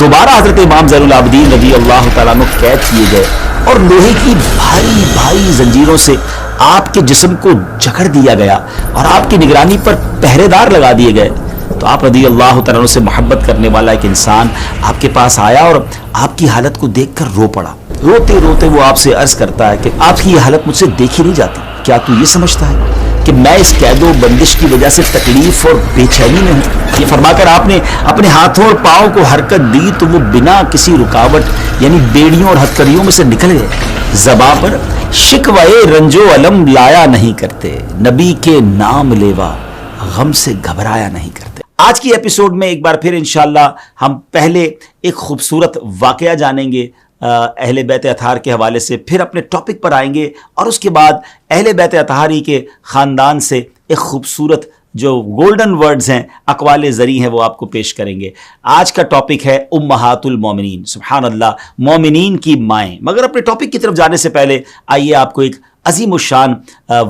دوبارہ حضرت امام زین العابدین رضی اللہ تعالیٰ عنہ قید کیے گئے اور لوہے کی بھاری بھاری زنجیروں سے آپ کے جسم کو جکڑ دیا گیا اور آپ کی نگرانی پر پہرے دار لگا دیے گئے، تو آپ رضی اللہ تعالیٰ عنہ سے محبت کرنے والا ایک انسان آپ کے پاس آیا اور آپ کی حالت کو دیکھ کر رو پڑا۔ روتے روتے وہ آپ سے عرض کرتا ہے کہ آپ کی یہ حالت مجھ سے دیکھی نہیں جاتی، کیا تو یہ سمجھتا ہے کہ میں اس قید و بندش کی وجہ سے تکلیف اور بے چینی میں ہوں؟ یہ فرما کر آپ نے اپنے ہاتھوں اور پاؤں کو حرکت دی تو وہ بنا کسی رکاوٹ یعنی بیڑیوں اور ہتھکڑیوں میں سے نکل گئے۔ زباں پر شکوے رنج و علم لایا نہیں کرتے، نبی کے نام لیوا غم سے گھبرایا نہیں کرتے۔ آج کی ایپیسوڈ میں ایک بار پھر انشاءاللہ ہم پہلے ایک خوبصورت واقعہ جانیں گے اہل بیت اطہار کے حوالے سے، پھر اپنے ٹاپک پر آئیں گے اور اس کے بعد اہل بیت اطہاری کے خاندان سے ایک خوبصورت جو گولڈن ورڈز ہیں، اقوال زرعی ہیں، وہ آپ کو پیش کریں گے۔ آج کا ٹاپک ہے امہات المومنین، سبحان اللہ، مومنین کی مائیں۔ مگر اپنے ٹاپک کی طرف جانے سے پہلے آئیے آپ کو ایک عظیم الشان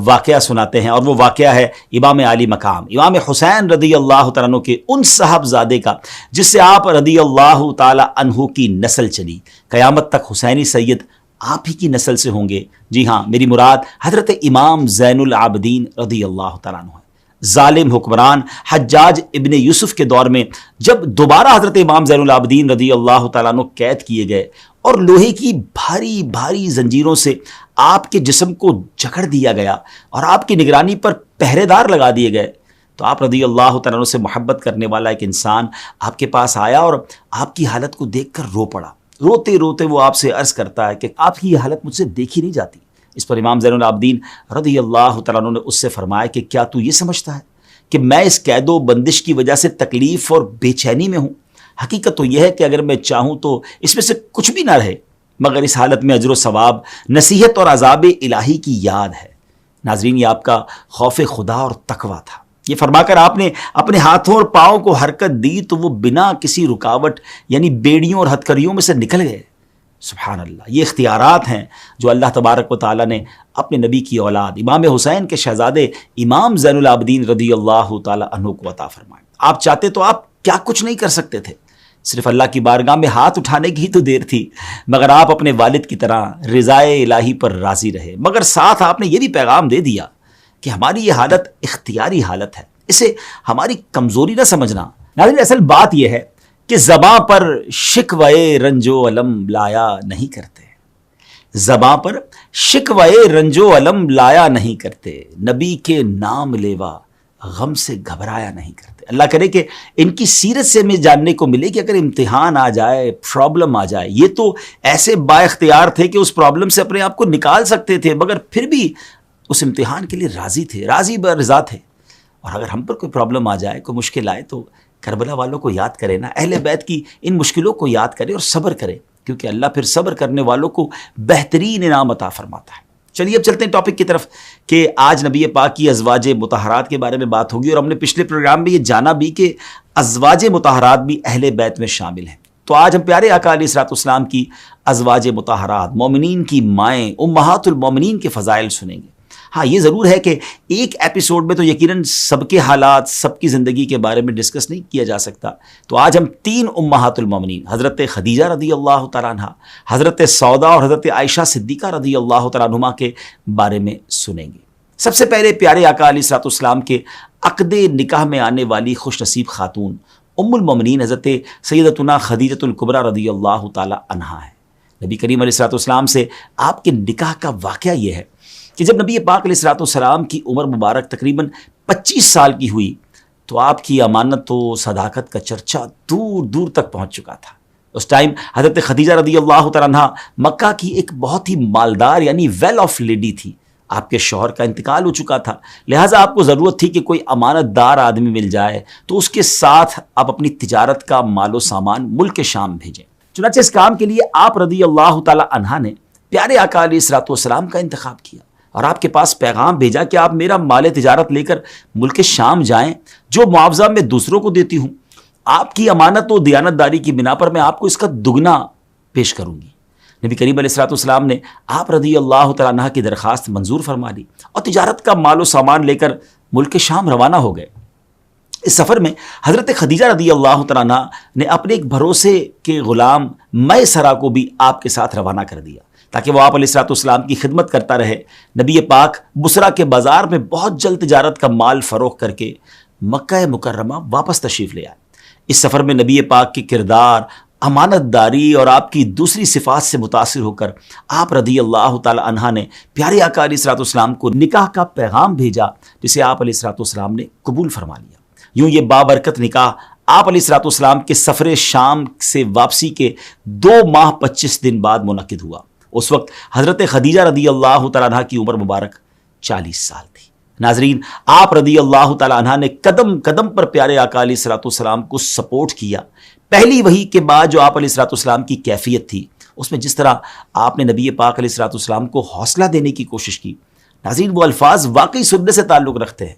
واقعہ سناتے ہیں، اور وہ واقعہ ہے امام عالی مقام امام حسین رضی اللہ تعالیٰ عنہ کے ان صاحبزادے کا جس سے آپ رضی اللہ تعالیٰ عنہ کی نسل چلی۔ قیامت تک حسینی سید آپ ہی کی نسل سے ہوں گے۔ جی ہاں، میری مراد حضرت امام زین العابدین رضی اللہ تعالیٰ عنہ ہے۔ ظالم حکمران حجاج ابن یوسف کے دور میں جب دوبارہ حضرت امام زین العابدین رضی اللہ تعالیٰ عنہ قید کیے گئے اور لوہے کی بھاری بھاری زنجیروں سے آپ کے جسم کو جکڑ دیا گیا اور آپ کی نگرانی پر پہرے دار لگا دیے گئے، تو آپ رضی اللہ تعالیٰ عنہ سے محبت کرنے والا ایک انسان آپ کے پاس آیا اور آپ کی حالت کو دیکھ کر رو پڑا۔ روتے روتے وہ آپ سے عرض کرتا ہے کہ آپ کی یہ حالت مجھ سے دیکھی نہیں جاتی۔ اس پر امام زین العابدین رضی اللہ تعالیٰ عنہ نے اس سے فرمایا کہ کیا تو یہ سمجھتا ہے کہ میں اس قید و بندش کی وجہ سے تکلیف اور بے چینی میں ہوں؟ حقیقت تو یہ ہے کہ اگر میں چاہوں تو اس میں سے کچھ بھی نہ رہے، مگر اس حالت میں اجر و ثواب، نصیحت اور عذاب الہی کی یاد ہے۔ ناظرین، یہ آپ کا خوف خدا اور تقویٰ تھا۔ یہ فرما کر آپ نے اپنے ہاتھوں اور پاؤں کو حرکت دی تو وہ بنا کسی رکاوٹ یعنی بیڑیوں اور ہتھکڑیوں میں سے نکل گئے۔ سبحان اللہ، یہ اختیارات ہیں جو اللہ تبارک و تعالیٰ نے اپنے نبی کی اولاد امام حسین کے شہزادے امام زین العابدین رضی اللہ تعالیٰ عنہ کو عطا فرمائے۔ آپ چاہتے تو آپ کیا کچھ نہیں کر سکتے تھے، صرف اللہ کی بارگاہ میں ہاتھ اٹھانے کی تو دیر تھی، مگر آپ اپنے والد کی طرح رضائے الہی پر راضی رہے۔ مگر ساتھ آپ نے یہ بھی پیغام دے دیا کہ ہماری یہ حالت اختیاری حالت ہے، اسے ہماری کمزوری نہ سمجھنا۔ ناظرین، اصل بات یہ ہے کہ زباں پر شکوے رنج و علم لایا نہیں کرتے، زباں پر شکوے رنج و علم لایا نہیں کرتے، نبی کے نام لیوا غم سے گھبرایا نہیں کرتے۔ اللہ کرے کہ ان کی سیرت سے ہمیں جاننے کو ملے کہ اگر امتحان آ جائے، پرابلم آ جائے، یہ تو ایسے با اختیار تھے کہ اس پرابلم سے اپنے آپ کو نکال سکتے تھے، مگر پھر بھی اس امتحان کے لیے راضی تھے، راضی برضا تھے۔ اور اگر ہم پر کوئی پرابلم آ جائے، کوئی مشکل آئے، تو کربلا والوں کو یاد کرے نا، اہل بیت کی ان مشکلوں کو یاد کرے اور صبر کرے، کیونکہ اللہ پھر صبر کرنے والوں کو بہترین انعام عطا فرماتا ہے۔ چلیے اب چلتے ہیں ٹاپک کی طرف کہ آج نبی پاک کی ازواج مطہرات کے بارے میں بات ہوگی، اور ہم نے پچھلے پروگرام میں یہ جانا بھی کہ ازواج مطہرات بھی اہل بیت میں شامل ہیں۔ تو آج ہم پیارے آقا علیہ الصلوۃ والسلام کی ازواج مطہرات، مومنین کی مائیں، امہات المومنین کے فضائل سنیں گے۔ ہاں، یہ ضرور ہے کہ ایک ایپیسوڈ میں تو یقیناً سب کے حالات، سب کی زندگی کے بارے میں ڈسکس نہیں کیا جا سکتا، تو آج ہم 3 امہات المومنین، حضرت خدیجہ رضی اللہ تعالیٰ عنہ، حضرت سودا اور حضرت عائشہ صدیقہ رضی اللہ تعالیٰ عنہما کے بارے میں سنیں گے۔ سب سے پہلے پیارے آقا علیہ الصلوۃ والسلام کے عقد نکاح میں آنے والی خوش نصیب خاتون ام المومنین حضرت سیدتنا خدیجۃ الکبریٰ رضی اللہ تعالیٰ عنہا ہے۔ نبی کریم علیہ الصلوۃ والسلام سے آپ کے نکاح کا واقعہ یہ ہے کہ جب نبی پاک علیہ الصلوۃ والسلام کی عمر مبارک تقریباً 25 سال کی ہوئی تو آپ کی امانت و صداقت کا چرچا دور دور تک پہنچ چکا تھا۔ اس ٹائم حضرت خدیجہ رضی اللہ تعالیٰ عنہ مکہ کی ایک بہت ہی مالدار یعنی ویل آف لیڈی تھی۔ آپ کے شوہر کا انتقال ہو چکا تھا، لہٰذا آپ کو ضرورت تھی کہ کوئی امانت دار آدمی مل جائے تو اس کے ساتھ آپ اپنی تجارت کا مال و سامان ملک شام بھیجیں۔ چنانچہ اس کام کے لیے آپ رضی اللہ تعالیٰ عنہ نے پیارے آقا علیہ الصلوۃ والسلام کا انتخاب کیا اور آپ کے پاس پیغام بھیجا کہ آپ میرا مال تجارت لے کر ملک شام جائیں، جو معاوضہ میں دوسروں کو دیتی ہوں، آپ کی امانت و دیانت داری کی بنا پر میں آپ کو اس کا دگنا پیش کروں گی۔ نبی کریم علیہ الصلوۃ والسلام نے آپ رضی اللہ تعالیٰ عنہ کی درخواست منظور فرما لی اور تجارت کا مال و سامان لے کر ملک شام روانہ ہو گئے۔ اس سفر میں حضرت خدیجہ رضی اللہ تعالیٰ عنہ نے اپنے ایک بھروسے کے غلام میسرہ کو بھی آپ کے ساتھ روانہ کر دیا تاکہ وہ آپ علیہ الصلوۃ والسلام کی خدمت کرتا رہے۔ نبی پاک بصرہ کے بازار میں بہت جلد تجارت کا مال فروخت کر کے مکہ مکرمہ واپس تشریف لے آئے۔ اس سفر میں نبی پاک کے کردار، امانت داری اور آپ کی دوسری صفات سے متاثر ہو کر آپ رضی اللہ تعالی عنہ نے پیارے آقا علیہ الصلوۃ والسلام کو نکاح کا پیغام بھیجا، جسے آپ علیہ الصلوۃ والسلام نے قبول فرما لیا۔ یوں یہ بابرکت نکاح آپ علیہ الصلوۃ والسلام کے سفر شام سے واپسی کے 2 ماہ 25 دن بعد منعقد ہوا۔ اس وقت حضرت خدیجہ رضی اللہ تعالیٰ عنہ کی عمر مبارک 40 سال تھی۔ ناظرین، آپ رضی اللہ تعالیٰ عنہ نے قدم قدم پر پیارے آقا علیہ الصلوۃ والسلام کو سپورٹ کیا۔ پہلی وحی کے بعد جو آپ علیہ الصلوۃ والسلام کی کیفیت تھی، اس میں جس طرح آپ نے نبی پاک علیہ الصلوۃ والسلام کو حوصلہ دینے کی کوشش کی، ناظرین وہ الفاظ واقعی سننے سے تعلق رکھتے ہیں۔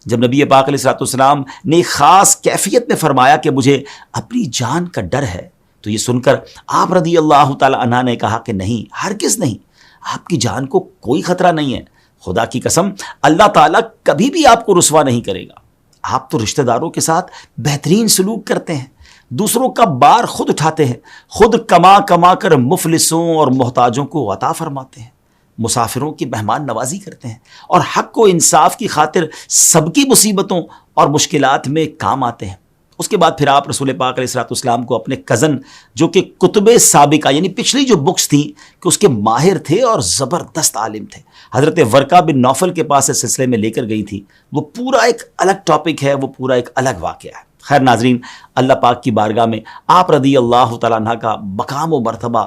جب نبی پاک علیہ الصلوۃ والسلام نے ایک خاص کیفیت میں فرمایا کہ مجھے اپنی جان کا ڈر ہے، تو یہ سن کر آپ رضی اللہ تعالی عنہ نے کہا کہ نہیں، ہرگز نہیں، آپ کی جان کو کوئی خطرہ نہیں ہے۔ خدا کی قسم، اللہ تعالیٰ کبھی بھی آپ کو رسوا نہیں کرے گا۔ آپ تو رشتہ داروں کے ساتھ بہترین سلوک کرتے ہیں، دوسروں کا بار خود اٹھاتے ہیں، خود کما کما کر مفلسوں اور محتاجوں کو عطا فرماتے ہیں، مسافروں کی مہمان نوازی کرتے ہیں، اور حق و انصاف کی خاطر سب کی مصیبتوں اور مشکلات میں کام آتے ہیں۔ اس کے بعد پھر آپ رسول پاک علیہ الصلوۃ والسلام کو اپنے کزن، جو کہ کتب سابقہ یعنی پچھلی جو بکس تھیں کہ اس کے ماہر تھے اور زبردست عالم تھے، حضرت ورقہ بن نوفل کے پاس اس سلسلے میں لے کر گئی تھی۔ وہ پورا ایک الگ ٹاپک ہے، وہ پورا ایک الگ واقعہ ہے۔ خیر ناظرین، اللہ پاک کی بارگاہ میں آپ رضی اللہ تعالیٰ عنہ کا مقام و مرتبہ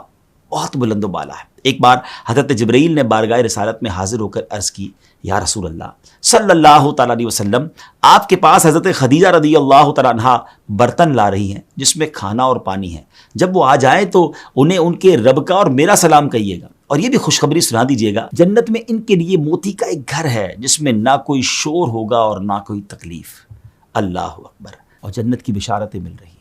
بہت بلند و بالا ہے۔ ایک بار حضرت جبرائیل نے بارگاہ رسالت میں حاضر ہو کر عرض کی، یا رسول اللہ صلی اللہ تعالیٰ علیہ وسلم، آپ کے پاس حضرت خدیجہ رضی اللہ تعالیٰ عنہ برتن لا رہی ہیں جس میں کھانا اور پانی ہے، جب وہ آ جائیں تو انہیں ان کے رب کا اور میرا سلام کہیے گا، اور یہ بھی خوشخبری سنا دیجیے گا، جنت میں ان کے لیے موتی کا ایک گھر ہے جس میں نہ کوئی شور ہوگا اور نہ کوئی تکلیف۔ اللہ اکبر، اور جنت کی بشارتیں مل رہی ہیں۔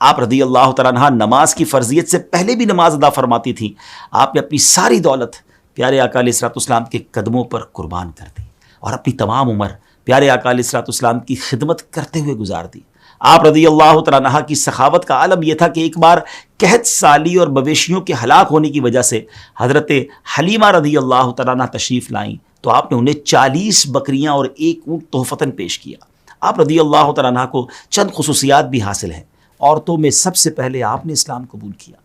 آپ رضی اللہ تعالیٰ عنہ نماز کی فرضیت سے پہلے بھی نماز ادا فرماتی تھیں۔ آپ نے اپنی ساری دولت پیارے آقا علیہ الصلوۃ والسلام کے قدموں پر قربان کر دی، اور اپنی تمام عمر پیارے آقا علیہ الصلوۃ والسلام کی خدمت کرتے ہوئے گزار دی۔ آپ رضی اللہ تعالیٰ عنہ کی سخاوت کا عالم یہ تھا کہ ایک بار قحط سالی اور مویشیوں کے ہلاک ہونے کی وجہ سے حضرت حلیمہ رضی اللہ تعالیٰ عنہ تشریف لائیں، تو آپ نے انہیں 40 بکریاں اور 1 اونٹ تحفتاً پیش کیا۔ آپ رضی اللہ تعالیٰ عنہ کو چند خصوصیات بھی حاصل ہیں۔ عورتوں میں سب سے پہلے آپ نے اسلام قبول کیا۔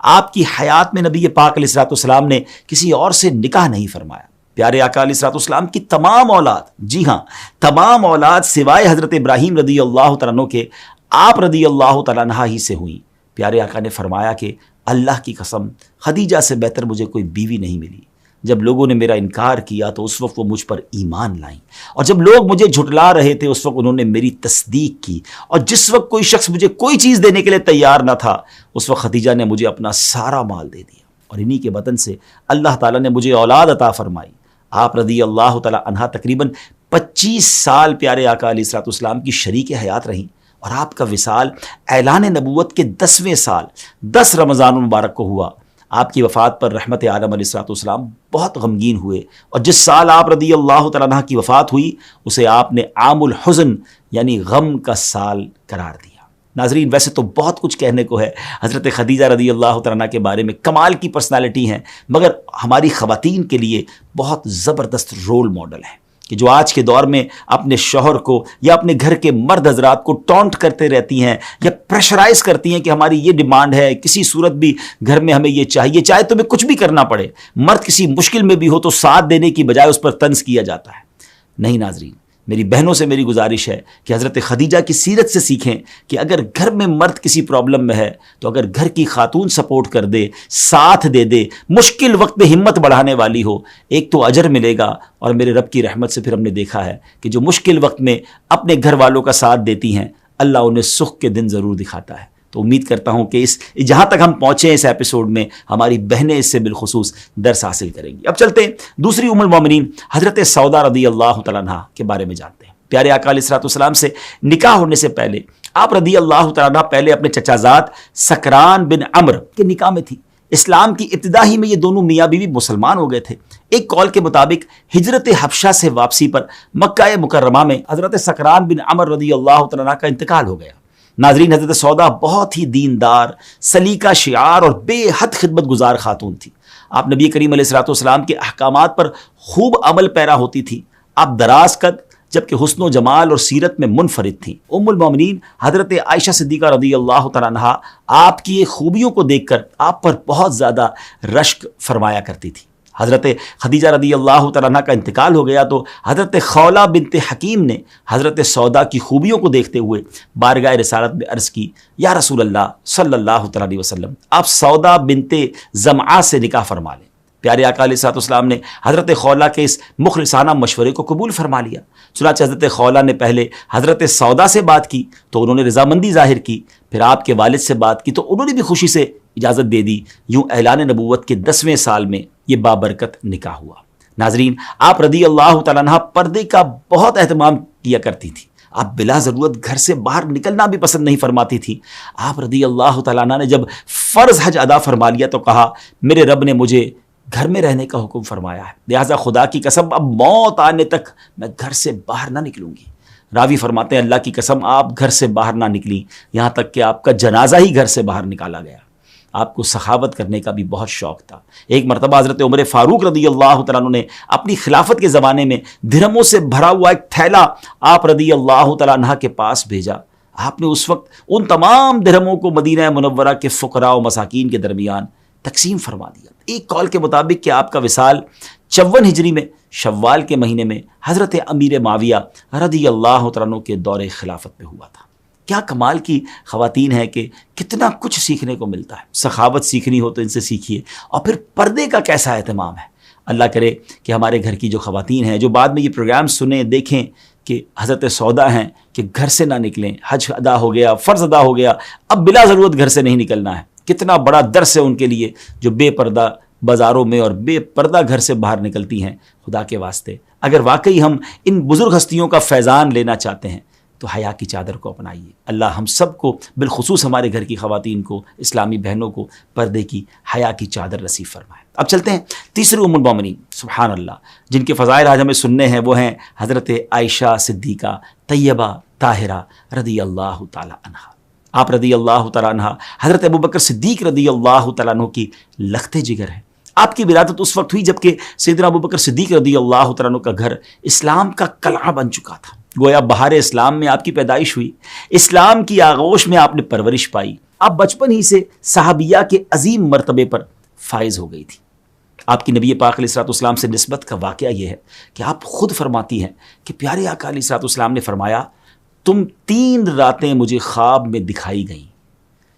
آپ کی حیات میں نبی پاک علیہ الصلوۃ والسلام نے کسی اور سے نکاح نہیں فرمایا۔ پیارے آقا علیہ الصلوۃ والسلام کی تمام اولاد، جی ہاں تمام اولاد سوائے حضرت ابراہیم رضی اللہ تعالیٰ عنہ کے، آپ رضی اللہ تعالیٰ عنہ ہی سے ہوئیں۔ پیارے آقا نے فرمایا کہ اللہ کی قسم، خدیجہ سے بہتر مجھے کوئی بیوی نہیں ملی۔ جب لوگوں نے میرا انکار کیا تو اس وقت وہ مجھ پر ایمان لائیں، اور جب لوگ مجھے جھٹلا رہے تھے اس وقت انہوں نے میری تصدیق کی، اور جس وقت کوئی شخص مجھے کوئی چیز دینے کے لیے تیار نہ تھا اس وقت خدیجہ نے مجھے اپنا سارا مال دے دیا، اور انہی کے بدن سے اللہ تعالیٰ نے مجھے اولاد عطا فرمائی۔ آپ رضی اللہ تعالیٰ عنہ تقریباً 25 سال پیارے آقا علیہ الصلوۃ والسلام کی شریک حیات رہیں، اور آپ کا وصال اعلان نبوت کے 10ویں سال 10 رمضان المبارک کو ہوا۔ آپ کی وفات پر رحمت عالم علیہ الصلوۃ والسلام بہت غمگین ہوئے، اور جس سال آپ رضی اللہ تعالیٰ عنہ کی وفات ہوئی اسے آپ نے عام الحزن یعنی غم کا سال قرار دیا۔ ناظرین، ویسے تو بہت کچھ کہنے کو ہے حضرت خدیجہ رضی اللہ تعالیٰ عنہ کے بارے میں، کمال کی پرسنالٹی ہیں، مگر ہماری خواتین کے لیے بہت زبردست رول ماڈل ہیں کہ جو آج کے دور میں اپنے شوہر کو یا اپنے گھر کے مرد حضرات کو ٹونٹ کرتے رہتی ہیں یا پریشرائز کرتی ہیں کہ ہماری یہ ڈیمانڈ ہے، کسی صورت بھی گھر میں ہمیں یہ چاہیے، چاہے تمہیں کچھ بھی کرنا پڑے۔ مرد کسی مشکل میں بھی ہو تو ساتھ دینے کی بجائے اس پر طنز کیا جاتا ہے۔ نہیں ناظرین، میری بہنوں سے میری گزارش ہے کہ حضرت خدیجہ کی سیرت سے سیکھیں کہ اگر گھر میں مرد کسی پرابلم میں ہے تو اگر گھر کی خاتون سپورٹ کر دے، ساتھ دے دے، مشکل وقت میں ہمت بڑھانے والی ہو، ایک تو اجر ملے گا، اور میرے رب کی رحمت سے پھر ہم نے دیکھا ہے کہ جو مشکل وقت میں اپنے گھر والوں کا ساتھ دیتی ہیں اللہ انہیں سکھ کے دن ضرور دکھاتا ہے۔ تو امید کرتا ہوں کہ جہاں تک ہم پہنچے اس ایپیسوڈ میں ہماری بہنیں اس سے بالخصوص درس حاصل کریں گی۔ اب چلتے ہیں دوسری ام المومنین حضرت سودا رضی اللہ تعالیٰ عنہ کے بارے میں جانتے ہیں۔ پیارے آقا علیہ الصلوۃ والسلام سے نکاح ہونے سے پہلے آپ رضی اللہ تعالیٰ عنہ پہلے اپنے چچا زاد سکران بن عمرو کے نکاح میں تھی۔ اسلام کی ابتدا ہی میں یہ دونوں میاں بیوی مسلمان ہو گئے تھے۔ ایک قول کے مطابق ہجرت حبشہ سے واپسی پر مکہ مکرمہ میں حضرت سکران بن عمر رضی اللہ تعالیٰ عنہ کا انتقال ہو گیا۔ ناظرین، حضرت سودا بہت ہی دیندار، سلیقہ شعار اور بے حد خدمت گزار خاتون تھی۔ آپ نبی کریم علیہ الصلوۃ والسلام کے احکامات پر خوب عمل پیرا ہوتی تھی۔ آپ دراز قد جبکہ حسن و جمال اور سیرت میں منفرد تھیں۔ ام المومنین حضرت عائشہ صدیقہ رضی اللہ تعالیٰ عنہا آپ کی خوبیوں کو دیکھ کر آپ پر بہت زیادہ رشک فرمایا کرتی تھی۔ حضرت خدیجہ رضی اللہ تعالیٰ عنہ کا انتقال ہو گیا تو حضرت خولہ بنت حکیم نے حضرت سودا کی خوبیوں کو دیکھتے ہوئے بارگاہ رسالت میں عرض کی، یا رسول اللہ صلی اللہ تعالیٰ علیہ وسلم، آپ سودا بنت زمعہ سے نکاح فرما لیں۔ پیارے آقا علیہ الصلوۃ والسلام نے حضرت خولہ کے اس مخلصانہ مشورے کو قبول فرما لیا۔ چنانچہ حضرت خولہ نے پہلے حضرت سودا سے بات کی تو انہوں نے رضامندی ظاہر کی، پھر آپ کے والد سے بات کی تو انہوں نے بھی خوشی سے اجازت دے دی۔ یوں اعلان نبوت کے 10ویں سال میں یہ بابرکت نکاح ہوا۔ ناظرین، آپ رضی اللہ تعالیٰ عنہ پردے کا بہت اہتمام کیا کرتی تھی۔ آپ بلا ضرورت گھر سے باہر نکلنا بھی پسند نہیں فرماتی تھی۔ آپ رضی اللہ تعالیٰ عنہ نے جب فرض حج ادا فرما لیا تو کہا، میرے رب نے مجھے گھر میں رہنے کا حکم فرمایا ہے، لہٰذا خدا کی قسم اب موت آنے تک میں گھر سے باہر نہ نکلوں گی۔ راوی فرماتے ہیں، اللہ کی قسم آپ گھر سے باہر نہ نکلی، یہاں تک کہ آپ کا جنازہ ہی گھر سے باہر نکالا گیا۔ آپ کو سخاوت کرنے کا بھی بہت شوق تھا۔ ایک مرتبہ حضرت عمر فاروق رضی اللہ تعالیٰ عنہ نے اپنی خلافت کے زمانے میں درہموں سے بھرا ہوا ایک تھیلا آپ رضی اللہ تعالیٰ عنہ کے پاس بھیجا۔ آپ نے اس وقت ان تمام درہموں کو مدینہ منورہ کے فقراء و مساکین کے درمیان تقسیم فرما دیا۔ ایک قول کے مطابق کہ آپ کا وصال 54 ہجری میں شوال کے مہینے میں حضرت امیر معاویہ رضی اللہ تعالیٰ عنہ کے دور خلافت میں ہوا تھا۔ کیا کمال کی خواتین ہیں کہ کتنا کچھ سیکھنے کو ملتا ہے۔ سخاوت سیکھنی ہو تو ان سے سیکھیے، اور پھر پردے کا کیسا اہتمام ہے۔ اللہ کرے کہ ہمارے گھر کی جو خواتین ہیں جو بعد میں یہ پروگرام سنیں، دیکھیں کہ حضرت سودا ہیں کہ گھر سے نہ نکلیں، حج ادا ہو گیا، فرض ادا ہو گیا، اب بلا ضرورت گھر سے نہیں نکلنا ہے۔ کتنا بڑا درس ہے ان کے لیے جو بے پردہ بازاروں میں اور بے پردہ گھر سے باہر نکلتی ہیں۔ خدا کے واسطے اگر واقعی ہم ان بزرگ ہستیوں کا فیضان لینا چاہتے ہیں تو حیا کی چادر کو اپنائیے۔ اللہ ہم سب کو، بالخصوص ہمارے گھر کی خواتین کو، اسلامی بہنوں کو پردے کی، حیا کی چادر نصیب فرمائے۔ اب چلتے ہیں تیسری ام المومنین، سبحان اللہ، جن کے فضائل آج ہمیں سننے ہیں، وہ ہیں حضرت عائشہ صدیقہ طیبہ طاہرہ رضی اللہ تعالی عنہا۔ آپ رضی اللہ تعالیٰ عنہ حضرت ابوبکر صدیق رضی اللہ تعالیٰ عنہ کی لخت جگر ہیں۔ آپ کی ولادت اس وقت ہوئی جبکہ سیدنا ابوبکر صدیق رضی اللہ تعالیٰ عنہ کا گھر اسلام کا قلعہ بن چکا تھا۔ گویا بہار اسلام میں آپ کی پیدائش ہوئی، اسلام کی آغوش میں آپ نے پرورش پائی۔ آپ بچپن ہی سے صحابیہ کے عظیم مرتبے پر فائز ہو گئی تھی۔ آپ کی نبی پاک علیہ الصلوۃ والسلام سے نسبت کا واقعہ یہ ہے کہ آپ خود فرماتی ہیں کہ پیارے آقا علیہ الصلوۃ والسلام نے فرمایا، تم 3 راتیں مجھے خواب میں دکھائی گئیں،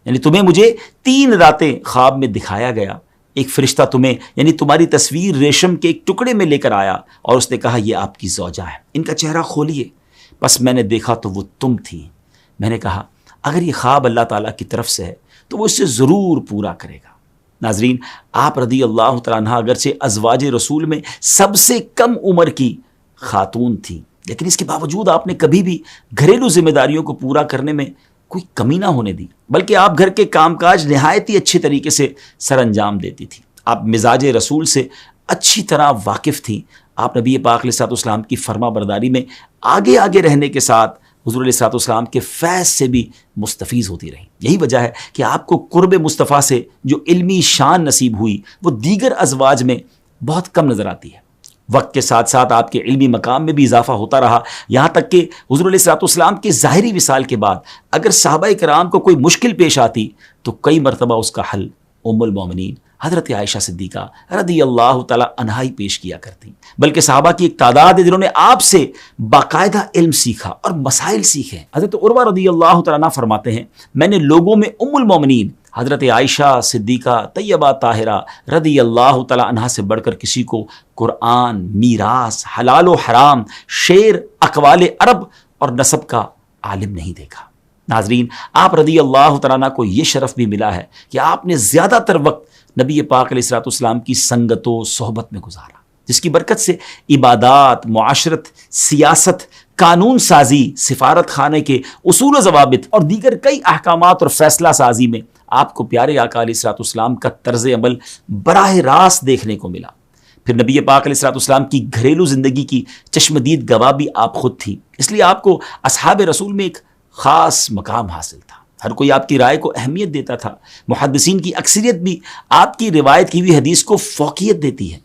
یعنی تمہیں مجھے 3 راتیں خواب میں دکھایا گیا۔ ایک فرشتہ تمہیں، یعنی تمہاری تصویر ریشم کے ایک ٹکڑے میں لے کر آیا اور اس نے کہا، یہ آپ کی زوجہ ہے، ان کا چہرہ کھولیے۔ بس میں نے دیکھا تو وہ تم تھی۔ میں نے کہا، اگر یہ خواب اللہ تعالیٰ کی طرف سے ہے تو وہ اسے ضرور پورا کرے گا۔ ناظرین، آپ رضی اللہ تعالیٰ عنہ اگرچہ ازواج رسول میں سب سے کم عمر کی خاتون تھی، لیکن اس کے باوجود آپ نے کبھی بھی گھریلو ذمہ داریوں کو پورا کرنے میں کوئی کمی نہ ہونے دی، بلکہ آپ گھر کے کام کاج نہایت ہی اچھے طریقے سے سر انجام دیتی تھی۔ آپ مزاج رسول سے اچھی طرح واقف تھیں۔ آپ نبی پاک علیہ الصلوۃ والسلام کی فرما برداری میں آگے آگے رہنے کے ساتھ حضور علیہ الصلوۃ والسلام کے فیض سے بھی مستفیض ہوتی رہیں۔ یہی وجہ ہے کہ آپ کو قرب مصطفیٰ سے جو علمی شان نصیب ہوئی وہ دیگر ازواج میں بہت کم نظر آتی ہے۔ وقت کے ساتھ ساتھ آپ کے علمی مقام میں بھی اضافہ ہوتا رہا، یہاں تک کہ حضور علیہ الصلوۃ والسلام کے ظاہری وصال کے بعد اگر صحابہ کرام کو کوئی مشکل پیش آتی تو کئی مرتبہ اس کا حل ام المومنین حضرت عائشہ صدیقہ رضی اللہ تعالیٰ عنہا ہی پیش کیا کرتی، بلکہ صحابہ کی ایک تعداد ہے جنہوں نے آپ سے باقاعدہ علم سیکھا اور مسائل سیکھے۔ حضرت عروہ رضی اللہ تعالیٰ عنہ فرماتے ہیں، میں نے لوگوں میں ام المومنین حضرت عائشہ صدیقہ طیبہ طاہرہ رضی اللہ تعالیٰ عنہا سے بڑھ کر کسی کو قرآن، میراث، حلال و حرام، شعر، اقوال عرب اور نسب کا عالم نہیں دیکھا۔ ناظرین، آپ رضی اللہ تعالیٰ عنہ کو یہ شرف بھی ملا ہے کہ آپ نے زیادہ تر وقت نبی پاک علیہ الصلوۃ والسلام کی سنگت و صحبت میں گزارا، جس کی برکت سے عبادات، معاشرت، سیاست، قانون سازی، سفارت خانے کے اصول و ضوابط اور دیگر کئی احکامات اور فیصلہ سازی میں آپ کو پیارے آقا علیہ الصلوۃ والسلام کا طرز عمل براہ راست دیکھنے کو ملا۔ پھر نبی پاک علیہ الصلوۃ والسلام کی گھریلو زندگی کی چشمدید گواہ بھی آپ خود تھی، اس لیے آپ کو اصحاب رسول میں ایک خاص مقام حاصل تھا۔ ہر کوئی آپ کی رائے کو اہمیت دیتا تھا۔ محدثین کی اکثریت بھی آپ کی روایت کی ہوئی حدیث کو فوقیت دیتی ہے۔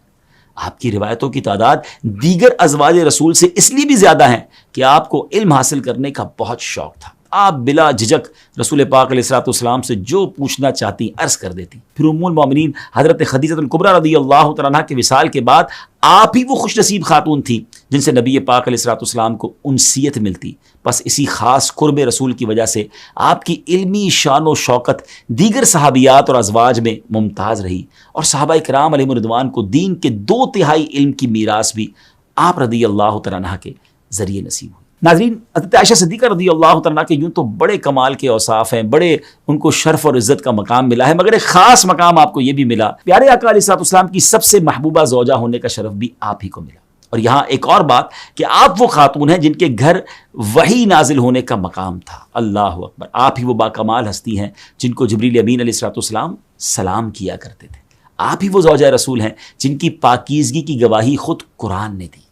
آپ کی روایتوں کی تعداد دیگر ازواج رسول سے اس لیے بھی زیادہ ہیں کہ آپ کو علم حاصل کرنے کا بہت شوق تھا۔ آپ بلا جھجک رسول پاک علیہ الصلوۃ والسلام سے جو پوچھنا چاہتی عرض کر دیتی۔ پھر ام المومنین حضرت خدیجہ الکبریٰ رضی اللہ تعالیٰ عنہا کے وصال کے بعد آپ ہی وہ خوش نصیب خاتون تھی جن سے نبی پاک علیہ الصلوۃ والسلام کو انسیت ملتی۔ بس اسی خاص قرب رسول کی وجہ سے آپ کی علمی شان و شوکت دیگر صحابیات اور ازواج میں ممتاز رہی، اور صحابہ کرام علیہم الرضوان کو دین کے 2/3 علم کی میراث بھی آپ رضی اللہ تعالیٰ عنہ کے ذریعے نصیب ہوئی۔ ناظرین، حضرت عائشہ صدیقہ رضی اللہ تعالیٰ عنہ کے یوں تو بڑے کمال کے اوصاف ہیں، بڑے ان کو شرف اور عزت کا مقام ملا ہے، مگر ایک خاص مقام آپ کو یہ بھی ملا، پیارے آقا علیہ الصلوۃ والسلام کی سب سے محبوبہ زوجہ ہونے کا شرف بھی آپ ہی کو ملا۔ اور یہاں ایک اور بات کہ آپ وہ خاتون ہیں جن کے گھر وحی نازل ہونے کا مقام تھا۔ اللہ اکبر، آپ ہی وہ باکمال ہستی ہیں جن کو جبریل امین علیہ الصلوۃ والسلام سلام کیا کرتے تھے۔ آپ ہی وہ زوجہ رسول ہیں جن کی پاکیزگی کی گواہی خود قرآن نے دی۔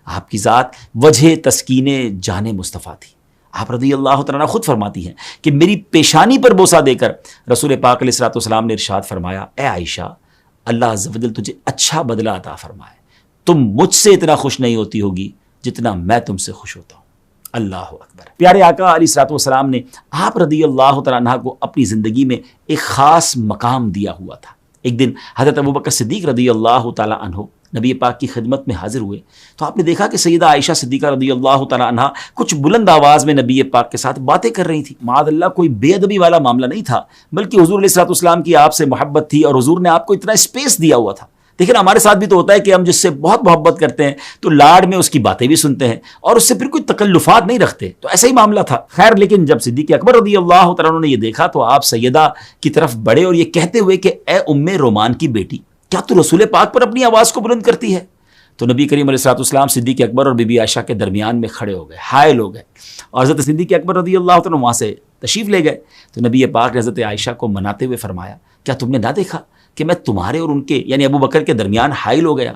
آپ کی ذات وجہ تسکین جان مصطفیٰ تھی۔ آپ رضی اللہ تعالیٰ خود فرماتی ہیں کہ میری پیشانی پر بوسہ دے کر رسول پاک علیہ الصلوۃ والسلام نے ارشاد فرمایا، اے عائشہ، اللہ عز و جل تجھے اچھا بدلہ عطا فرمائے، تم مجھ سے اتنا خوش نہیں ہوتی ہوگی جتنا میں تم سے خوش ہوتا ہوں۔ اللہ اکبر۔ پیارے آقا علیہ الصلوۃ والسلام نے آپ رضی اللہ تعالیٰ عنہ کو اپنی زندگی میں ایک خاص مقام دیا ہوا تھا۔ ایک دن حضرت ابوبکر صدیق رضی اللہ تعالیٰ عنہ نبی پاک کی خدمت میں حاضر ہوئے تو آپ نے دیکھا کہ سیدہ عائشہ صدیقہ رضی اللہ تعالیٰ عنہ کچھ بلند آواز میں نبی پاک کے ساتھ باتیں کر رہی تھی۔ معاذ اللہ کوئی بے ادبی والا معاملہ نہیں تھا، بلکہ حضور علیہ الصلوۃ والسلام کی آپ سے محبت تھی اور حضور نے آپ کو اتنا اسپیس دیا ہوا تھا۔ دیکھیں ہمارے ساتھ بھی تو ہوتا ہے کہ ہم جس سے بہت محبت کرتے ہیں تو لاڈ میں اس کی باتیں بھی سنتے ہیں اور اس سے پھر کوئی تکلفات نہیں رکھتے، تو ایسا ہی معاملہ تھا۔ خیر، لیکن جب صدیق اکبر رضی اللہ تعالیٰ عنہ نے یہ دیکھا تو آپ سیدہ کی طرف بڑھے اور یہ کہتے ہوئے کہ اے ام رومان کی بیٹی، کیا تو رسول پاک پر اپنی آواز کو بلند کرتی ہے؟ تو نبی کریم علیہ الصلوۃ والسلام صدیق اکبر اور بی بی عائشہ کے درمیان میں کھڑے ہو گئے، حائل ہو گئے، اور حضرت صدیق اکبر رضی اللہ تعالیٰ وہاں سے تشریف لے گئے۔ تو نبی پاک نے حضرت عائشہ کو مناتے ہوئے فرمایا، کیا تم نے نہ دیکھا کہ میں تمہارے اور ان کے یعنی ابو بکر کے درمیان حائل ہو گیا؟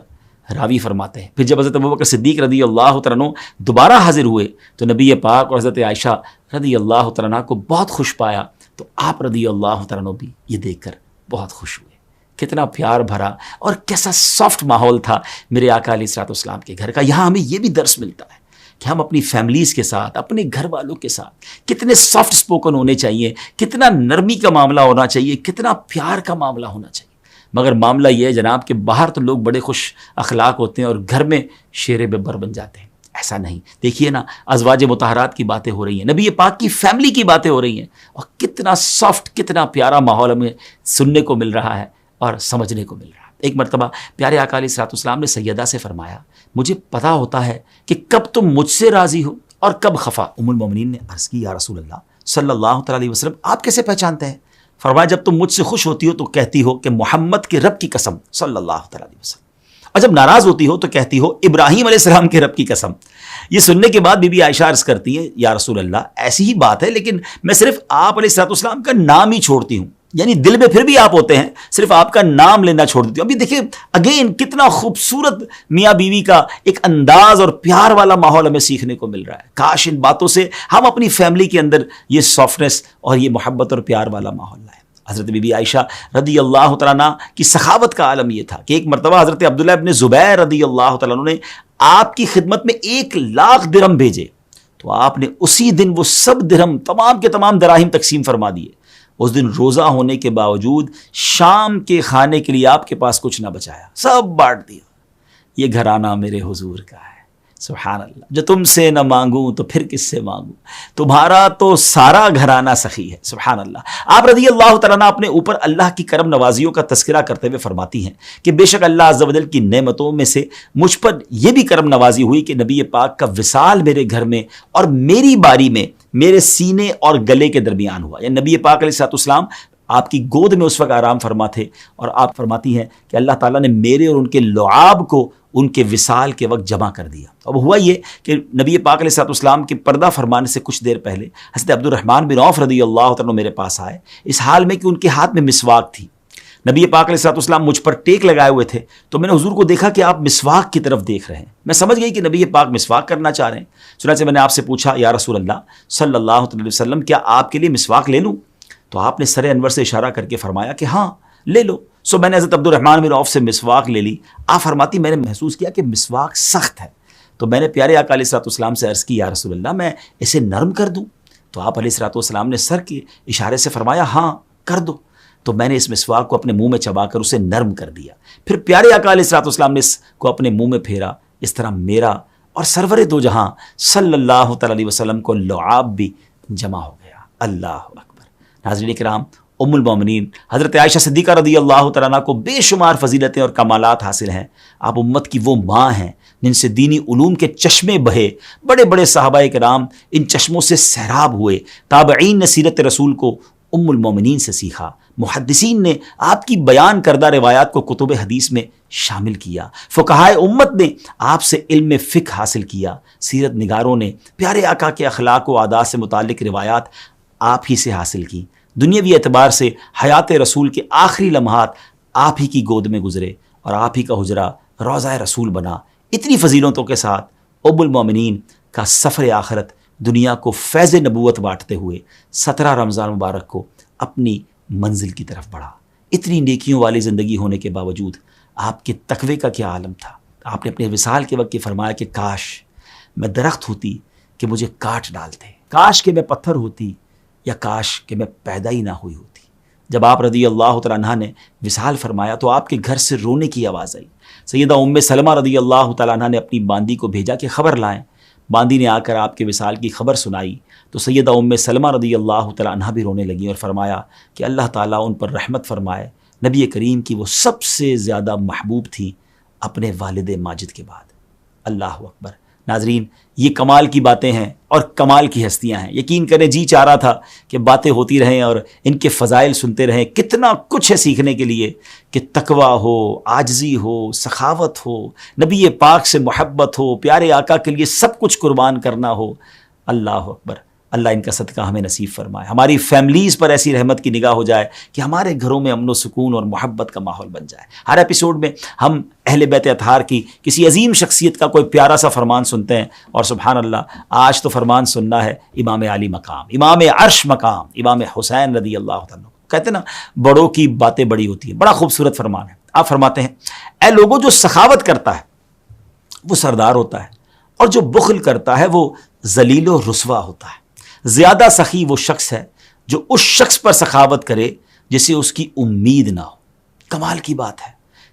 راوی فرماتے ہیں پھر جب حضرت ابو بکر صدیق رضی اللہ تعالیٰ دوبارہ حاضر ہوئے تو نبی پاک اور حضرت عائشہ رضی اللہ تعالیٰ کو بہت خوش پایا، تو آپ رضی اللہ تعالیٰ بھی یہ دیکھ کر بہت خوش ہوئے۔ کتنا پیار بھرا اور کیسا سافٹ ماحول تھا میرے آقا علیہ الصلوۃ والسلام کے گھر کا۔ یہاں ہمیں یہ بھی درس ملتا ہے کہ ہم اپنی فیملیز کے ساتھ، اپنے گھر والوں کے ساتھ کتنے سافٹ سپوکن ہونے چاہیے، کتنا نرمی کا معاملہ ہونا چاہیے، کتنا پیار کا معاملہ ہونا چاہیے۔ مگر معاملہ یہ ہے جناب کہ باہر تو لوگ بڑے خوش اخلاق ہوتے ہیں اور گھر میں شیر ببر بن جاتے ہیں۔ ایسا نہیں، دیکھیے نا، ازواج مطہرات کی باتیں ہو رہی ہیں، نبی پاک کی فیملی کی باتیں ہو رہی ہیں، اور کتنا سافٹ، کتنا پیارا ماحول ہمیں سننے کو مل رہا ہے اور سمجھنے کو مل رہا ہے۔ ایک مرتبہ پیارے آقا علیہ الصلوۃ والسلام نے سیدہ سے فرمایا، مجھے پتا ہوتا ہے کہ کب تم مجھ سے راضی ہو اور کب خفا۔ ام المومنین نے عرض کی، یا رسول اللہ صلی اللہ تعالیٰ علیہ وسلم، آپ کیسے پہچانتے ہیں؟ فرمایا، جب تم مجھ سے خوش ہوتی ہو تو کہتی ہو کہ محمد کے رب کی قسم صلی اللہ تعالیٰ علیہ وسلم، اور جب ناراض ہوتی ہو تو کہتی ہو ابراہیم علیہ السلام کے رب کی قسم۔ یہ سننے کے بعد بی بی عائشہ عرض کرتی ہے، یا رسول اللہ ایسی ہی بات ہے، لیکن میں صرف آپ علیہ الصلوۃ والسلام کا نام ہی چھوڑتی ہوں، یعنی دل میں پھر بھی آپ ہوتے ہیں، صرف آپ کا نام لینا چھوڑ دیتی ہوں۔ ابھی دیکھیں اگین کتنا خوبصورت میاں بیوی کا ایک انداز اور پیار والا ماحول ہمیں سیکھنے کو مل رہا ہے۔ کاش ان باتوں سے ہم اپنی فیملی کے اندر یہ سافٹنس اور یہ محبت اور پیار والا ماحول لائیں۔ حضرت بی بی عائشہ رضی اللہ تعالیٰ عنہ کی سخاوت کا عالم یہ تھا کہ ایک مرتبہ حضرت عبداللہ ابن زبیر رضی اللہ تعالیٰ عنہ نے آپ کی خدمت میں 1,00,000 درہم بھیجے، تو آپ نے اسی دن وہ سب درہم تمام کے تمام دراہم تقسیم فرما دیے۔ اس دن روزہ ہونے کے باوجود شام کے کھانے کے لیے آپ کے پاس کچھ نہ بچایا، سب بانٹ دیا۔ یہ گھرانہ میرے حضور کا ہے، سبحان اللہ، جو تم سے نہ مانگوں تو پھر کس سے مانگوں، تمہارا تو سارا گھرانہ سخی ہے، سبحان اللہ۔ آپ رضی اللہ تعالیٰ عنہ اپنے اوپر اللہ کی کرم نوازیوں کا تذکرہ کرتے ہوئے فرماتی ہیں کہ بے شک اللہ عز و جل کی نعمتوں میں سے مجھ پر یہ بھی کرم نوازی ہوئی کہ نبی پاک کا وصال میرے گھر میں اور میری باری میں میرے سینے اور گلے کے درمیان ہوا، یعنی نبی پاک علیہ الصلوۃ والسلام آپ کی گود میں اس وقت آرام فرما تھے، اور آپ فرماتی ہیں کہ اللہ تعالیٰ نے میرے اور ان کے لعاب کو ان کے وصال کے وقت جمع کر دیا۔ اب ہوا یہ کہ نبی پاک علیہ الصلوۃ والسلام کے پردہ فرمانے سے کچھ دیر پہلے حضرت عبد الرحمن بن عوف رضی اللہ تعالیٰ میرے پاس آئے، اس حال میں کہ ان کے ہاتھ میں مسواک تھی۔ نبی پاک علیہ الصلوۃ والسلام مجھ پر ٹیک لگائے ہوئے تھے، تو میں نے حضور کو دیکھا کہ آپ مسواک کی طرف دیکھ رہے ہیں۔ میں سمجھ گئی کہ نبی پاک مسواک کرنا چاہ رہے ہیں، چنانچہ میں نے آپ سے پوچھا یا رسول اللہ صلی اللہ علیہ وسلم کیا آپ کے لیے مسواک لے لوں؟ تو آپ نے سر انور سے اشارہ کر کے فرمایا کہ ہاں لے لو۔ سو میں نے حضرت عبد الرحمن بن عوف سے مسواک لے لی۔ آپ فرماتی میں نے محسوس کیا کہ مسواک سخت ہے، تو میں نے پیارے آقا علیہ الصلوۃ والسلام سے عرض کی یا رسول اللہ میں اسے نرم کر دوں؟ تو آپ علیہ الصلوۃ والسلام نے سر کے اشارے سے فرمایا ہاں کر دو۔ تو میں نے اس مسواک کو اپنے منہ میں چبا کر اسے نرم کر دیا۔ پھر پیارے آقا علیہ الصلوۃ والسلام نے اس کو اپنے منہ میں پھیرا، اس طرح میرا اور سرور دو جہاں صلی اللہ تعالی علیہ وسلم کو لعاب بھی جمع ہو گیا۔ اللہ اکبر۔ ناظرین کرام، ام المومنین حضرت عائشہ صدیقہ رضی اللہ تعالیٰ عنہ کو بے شمار فضیلتیں اور کمالات حاصل ہیں۔ آپ امت کی وہ ماں ہیں جن سے دینی علوم کے چشمے بہے، بڑے بڑے صحابہ کرام ان چشموں سے سیراب ہوئے۔ تابعین نے سیرت رسول کو ام المومنین سے سیکھا، محدثین نے آپ کی بیان کردہ روایات کو کتب حدیث میں شامل کیا، فقہائے امت نے آپ سے علم فقہ حاصل کیا، سیرت نگاروں نے پیارے آقا کے اخلاق و عادات سے متعلق روایات آپ ہی سے حاصل کی۔ دنیاوی اعتبار سے حیات رسول کے آخری لمحات آپ ہی کی گود میں گزرے اور آپ ہی کا حجرہ روضہ رسول بنا۔ اتنی فضیلتوں کے ساتھ ام المومنین کا سفر آخرت دنیا کو فیض نبوت بانٹتے ہوئے 17 رمضان مبارک کو اپنی منزل کی طرف بڑھا۔ اتنی نیکیوں والی زندگی ہونے کے باوجود آپ کے تقوی کا کیا عالم تھا۔ آپ نے اپنے وصال کے وقت یہ فرمایا کہ کاش میں درخت ہوتی کہ مجھے کاٹ ڈالتے، کاش کہ میں پتھر ہوتی، یا کاش کہ میں پیدا ہی نہ ہوئی ہوتی۔ جب آپ رضی اللہ تعالیٰ عنہ نے وصال فرمایا تو آپ کے گھر سے رونے کی آواز آئی۔ سیدہ ام سلمہ رضی اللہ تعالیٰ عنہ نے اپنی باندی کو بھیجا کہ خبر لائیں۔ باندی نے آ کر آپ کے وصال کی خبر سنائی تو سیدہ ام سلمہ رضی اللہ تعالیٰ عنہ بھی رونے لگیں اور فرمایا کہ اللہ تعالیٰ ان پر رحمت فرمائے، نبی کریم کی وہ سب سے زیادہ محبوب تھی اپنے والد ماجد کے بعد۔ اللہ اکبر۔ ناظرین، یہ کمال کی باتیں ہیں اور کمال کی ہستیاں ہیں۔ یقین کریں جی چاہ رہا تھا کہ باتیں ہوتی رہیں اور ان کے فضائل سنتے رہیں۔ کتنا کچھ ہے سیکھنے کے لیے کہ تقویٰ ہو، عاجزی ہو، سخاوت ہو، نبی پاک سے محبت ہو، پیارے آقا کے لیے سب کچھ قربان کرنا ہو۔ اللہ اکبر۔ اللہ ان کا صدقہ ہمیں نصیب فرمائے، ہماری فیملیز پر ایسی رحمت کی نگاہ ہو جائے کہ ہمارے گھروں میں امن و سکون اور محبت کا ماحول بن جائے۔ ہر ایپیسوڈ میں ہم اہل بیت اطہار کی کسی عظیم شخصیت کا کوئی پیارا سا فرمان سنتے ہیں، اور سبحان اللہ آج تو فرمان سننا ہے امام علی مقام، امام عرش مقام، امام حسین رضی اللہ تعالیٰ۔ کہتے ہیں نا بڑوں کی باتیں بڑی ہوتی ہیں، بڑا خوبصورت فرمان ہے۔ آپ فرماتے ہیں اے لوگوں، جو سخاوت کرتا ہے وہ سردار ہوتا ہے، اور جو بخل کرتا ہے وہ ذلیل و رسوا ہوتا ہے۔ زیادہ سخی وہ شخص ہے جو اس شخص پر سخاوت کرے جسے اس کی امید نہ ہو۔ کمال کی بات ہے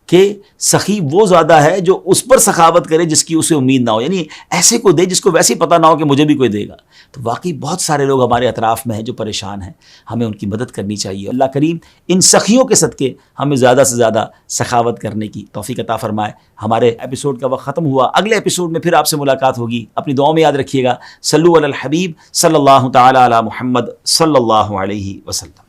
کہ سخی وہ زیادہ ہے جو اس پر سخاوت کرے جس کی اسے امید نہ ہو، یعنی ایسے کو دے جس کو ویسے ہی پتہ نہ ہو کہ مجھے بھی کوئی دے گا۔ تو واقعی بہت سارے لوگ ہمارے اطراف میں ہیں جو پریشان ہیں، ہمیں ان کی مدد کرنی چاہیے۔ اللہ کریم ان سخیوں کے صدقے ہمیں زیادہ سے زیادہ سخاوت کرنے کی توفیق عطا فرمائے۔ ہمارے ایپیسوڈ کا وقت ختم ہوا، اگلے ایپیسوڈ میں پھر آپ سے ملاقات ہوگی۔ اپنی دعاؤں میں یاد رکھیے گا، صلو علی الحبیب صلی اللہ تعالی علی محمد صلی اللہ علیہ وسلم۔